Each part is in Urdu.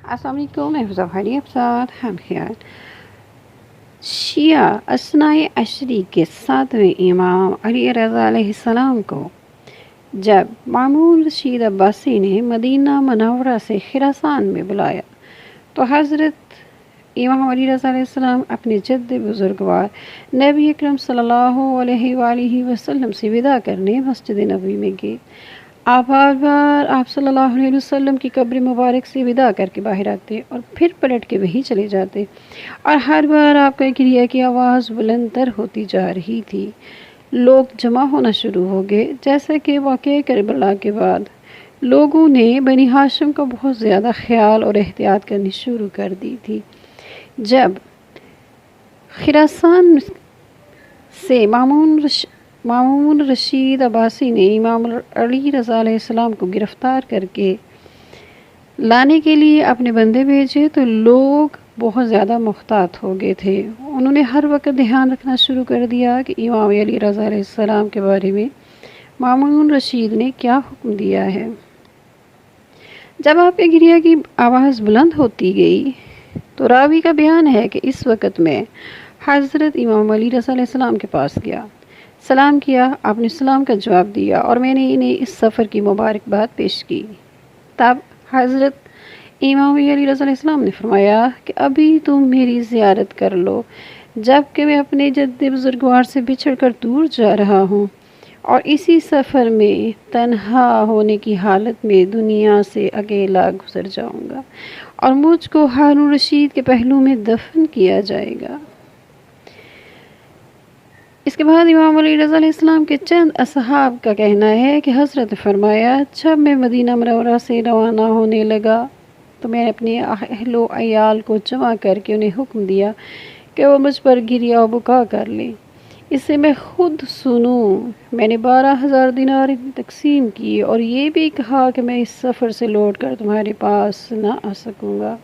السلام علیکم، میں حفظہ بھائی آپ ساتھ ہم خیال شیعہ اثنائے عشری کے 7ویں امام علی رضا علیہ السلام کو جب مامون رشید عباسی نے مدینہ منورہ سے خراسان میں بلایا تو حضرت امام علی رضا علیہ السلام اپنے جد بزرگوار نبی اکرم صلی اللہ علیہ وآلہ وسلم سے وداع کرنے مسجد نبوی میں گئے۔ آپ بار بار آپ صلی اللہ علیہ وسلم کی قبر مبارک سے وداع کر کے باہر آتے اور پھر پلٹ کے وہی چلے جاتے، اور ہر بار آپ کا کریا کی آواز بلند تر ہوتی جا رہی تھی۔ لوگ جمع ہونا شروع ہو گئے، جیسا کہ واقعہ کربلا کے بعد لوگوں نے بنی ہاشم کا بہت زیادہ خیال اور احتیاط کرنی شروع کر دی تھی۔ جب خراسان سے مامون رشید عباسی نے امام علی رضا علیہ السلام کو گرفتار کر کے لانے کے لیے اپنے بندے بھیجے تو لوگ بہت زیادہ محتاط ہو گئے تھے۔ انہوں نے ہر وقت دھیان رکھنا شروع کر دیا کہ امام علی رضا علیہ السلام کے بارے میں مامون رشید نے کیا حکم دیا ہے۔ جب آپ کے گریا کی آواز بلند ہوتی گئی تو راوی کا بیان ہے کہ اس وقت میں حضرت امام علی رضا علیہ السلام کے پاس گیا، سلام کیا، آپ نے سلام کا جواب دیا اور میں نے انہیں اس سفر کی مبارکباد پیش کی۔ تب حضرت امام علی رضا علیہ السلام نے فرمایا کہ ابھی تم میری زیارت کر لو، جب کہ میں اپنے جد بزرگوار سے بچھڑ کر دور جا رہا ہوں اور اسی سفر میں تنہا ہونے کی حالت میں دنیا سے اکیلا گزر جاؤں گا اور مجھ کو ہارون رشید کے پہلو میں دفن کیا جائے گا۔ اس کے بعد امام علی رضا علیہ السلام کے چند اصحاب کا کہنا ہے کہ حضرت نے فرمایا جب میں مدینہ منورہ سے روانہ ہونے لگا تو میں نے اپنے اہل و عیال کو جمع کر کے انہیں حکم دیا کہ وہ مجھ پر گریہ و بکا کر لیں، اسے میں خود سنوں۔ میں نے 12,000 دینار تقسیم کی اور یہ بھی کہا کہ میں اس سفر سے لوٹ کر تمہارے پاس نہ آ سکوں گا۔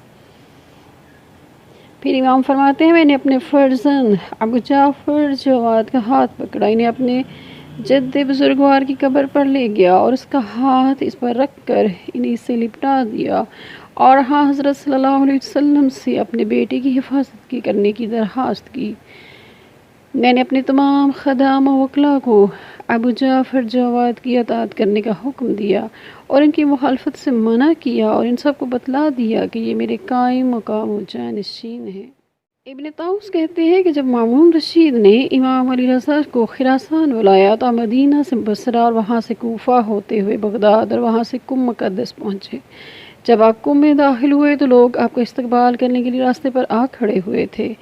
پھر امام فرماتے ہیں میں نے اپنے فرزند ابو جعفر جواد کا ہاتھ پکڑا، انہیں اپنے جد بزرگوار کی قبر پر لے گیا اور اس کا ہاتھ اس پر رکھ کر انہیں اسے لپٹا دیا اور حضرت صلی اللہ علیہ وسلم سے اپنے بیٹے کی حفاظت کرنے کی درخواست کی۔ میں نے اپنے تمام خدام و وکلا کو ابو جعفر جواد کی اطاعت کرنے کا حکم دیا اور ان کی مخالفت سے منع کیا اور ان سب کو بتلا دیا کہ یہ میرے قائم مقام و جانشین ہیں۔ ابن طاؤس کہتے ہیں کہ جب مامون رشید نے امام علی رضا کو خراسان بلایا تو مدینہ سے بصرہ اور وہاں سے کوفہ ہوتے ہوئے بغداد اور وہاں سے کم مقدس پہنچے۔ جب آپ کم میں داخل ہوئے تو لوگ آپ کا استقبال کرنے کے لیے راستے پر آ کھڑے ہوئے تھے۔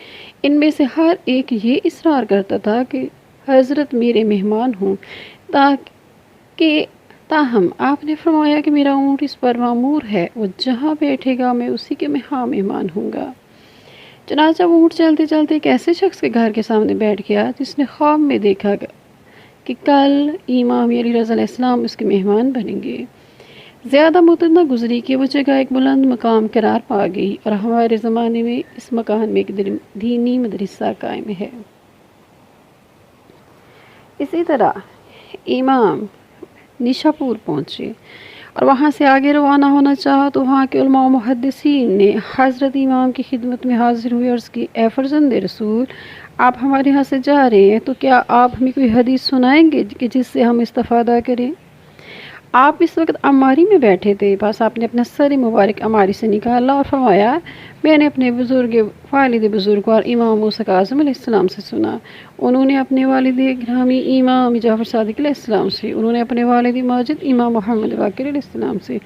ان میں سے ہر ایک یہ اصرار کرتا تھا کہ حضرت میرے مہمان ہوں، تاہم آپ نے فرمایا کہ میرا اونٹ اس پر معمور ہے، وہ جہاں بیٹھے گا میں اسی کے مہمان ہوں گا۔ چنانچہ وہ اونٹ چلتے چلتے ایک ایسے شخص کے گھر کے سامنے بیٹھ گیا جس نے خواب میں دیکھا کہ کل امام علی رضا علیہ السلام اس کے مہمان بنیں گے۔ زیادہ مدت نہ گزری کہ وہ جگہ ایک بلند مقام قرار پا گئی اور ہمارے زمانے میں اس مکان میں ایک دینی مدرسہ قائم ہے۔ اسی طرح امام نیشاپور پہنچے اور وہاں سے آگے روانہ ہونا چاہا تو وہاں کے علماء و محدثین نے حضرت امام کی خدمت میں حاضر ہوئے عرض کی، اے فرزند رسول، آپ ہمارے یہاں سے جا رہے ہیں تو کیا آپ ہمیں کوئی حدیث سنائیں گے کہ جس سے ہم استفادہ کریں؟ آپ اس وقت عماری میں بیٹھے تھے، بس آپ نے اپنا سر مبارک عماری سے نکالا اور فرمایا میں نے اپنے والد بزرگوار امام موسیٰ کاظم علیہ السلام سے سنا، انہوں نے اپنے والد گرامی امام جعفر صادق علیہ السلام سے، انہوں نے اپنے والد ماجد امام محمد باقر علیہ السلام سے،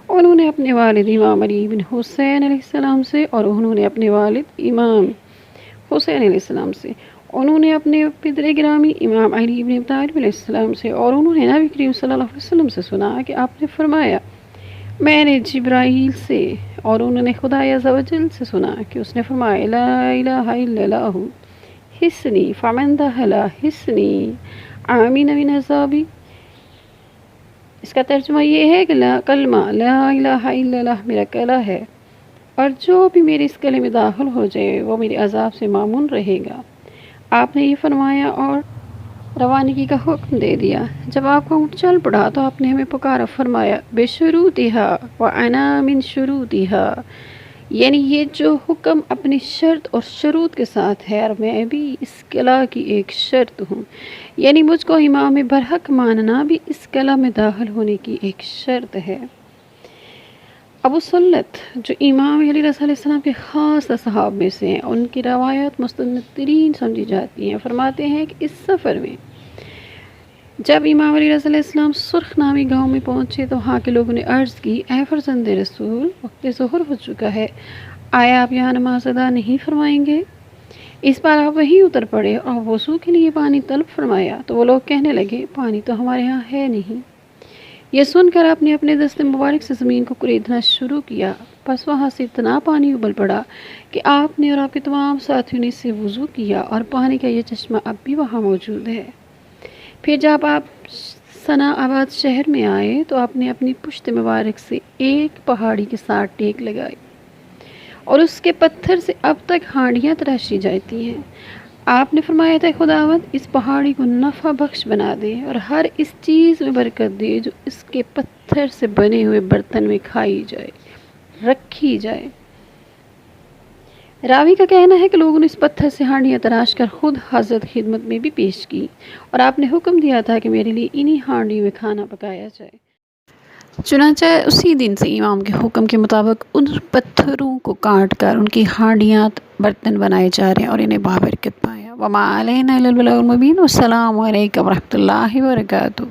انہوں نے اپنے والد امام علی بن حسین علیہ السلام سے، اور انہوں نے اپنے والد امام حسین علیہ السلام سے، انہوں نے اپنے پدر گرامی امام علی بن ابی طالب علیہ السلام سے، اور انہوں نے نبی کریم صلی اللہ علیہ وسلم سے سنا کہ آپ نے فرمایا میں نے جبرائیل سے، اور انہوں نے خدا عز و جل سے سنا کہ اس نے فرمایا لا الہ الا اللہ حسنی فمن دخل حسنی آمین من عذابی۔ اس کا ترجمہ یہ ہے کہ کلمہ لا الہ الا اللہ میرا کلہ ہے اور جو بھی میرے اس کلمے میں داخل ہو جائے وہ میرے عذاب سے مامون رہے گا۔ آپ نے یہ فرمایا اور روانگی کا حکم دے دیا۔ جب آپ کا اونٹ چل پڑا تو آپ نے ہمیں پکارا، فرمایا بشروطہا وانا من شروطہا، یعنی یہ جو حکم اپنی شرط اور شروط کے ساتھ ہے، اور میں بھی اس قلعہ کی ایک شرط ہوں، یعنی مجھ کو امام برحق ماننا بھی اس قلعہ میں داخل ہونے کی ایک شرط ہے۔ ابو سلت جو امام علیہ السلام کے خاص اصحاب میں سے ہیں، ان کی روایات مستند ترین سمجھی جاتی ہیں، فرماتے ہیں کہ اس سفر میں جب امام علیہ السلام سرخ نامی گاؤں میں پہنچے تو وہاں کے لوگوں نے عرض کی، اے فرزند رسول، وقت ظہر ہو چکا ہے، آیا آپ یہاں نماز ادا نہیں فرمائیں گے؟ اس بار آپ وہیں اتر پڑے اور وضو کے لیے پانی طلب فرمایا تو وہ لوگ کہنے لگے، پانی تو ہمارے ہاں ہے نہیں۔ یہ سن کر آپ نے اپنے دست مبارک سے زمین کو کریدنا شروع کیا، پس وہاں سے اتنا پانی ابل پڑا کہ آپ نے اور آپ کے تمام ساتھیوں نے اس سے وضو کیا، اور پانی کا یہ چشمہ اب بھی وہاں موجود ہے۔ پھر جب آپ ثنا آباد شہر میں آئے تو آپ نے اپنی پشت مبارک سے ایک پہاڑی کے ساتھ ٹیک لگائی اور اس کے پتھر سے اب تک ہانڈیاں تراشی جاتی ہیں۔ آپ نے فرمایا تھا، خداوند اس پہاڑی کو نفع بخش بنا دے اور ہر اس چیز میں برکت دے جو اس کے پتھر سے بنے ہوئے برتن میں کھائی جائے، رکھی جائے۔ راوی کا کہنا ہے کہ لوگوں نے اس پتھر سے ہانڈیاں تراش کر خود حضرت خدمت میں بھی پیش کی، اور آپ نے حکم دیا تھا کہ میرے لیے انہی ہانڈیوں میں کھانا پکایا جائے۔ چنانچہ اسی دن سے امام کے حکم کے مطابق ان پتھروں کو کاٹ کر ان کی ہانڈیاں برتن بنائے جا رہے ہیں اور انہیں بابرکت پایا۔ وما علینا الا البلاغ المبین۔ والسلام علیکم ورحمۃ اللہ وبرکاتہ۔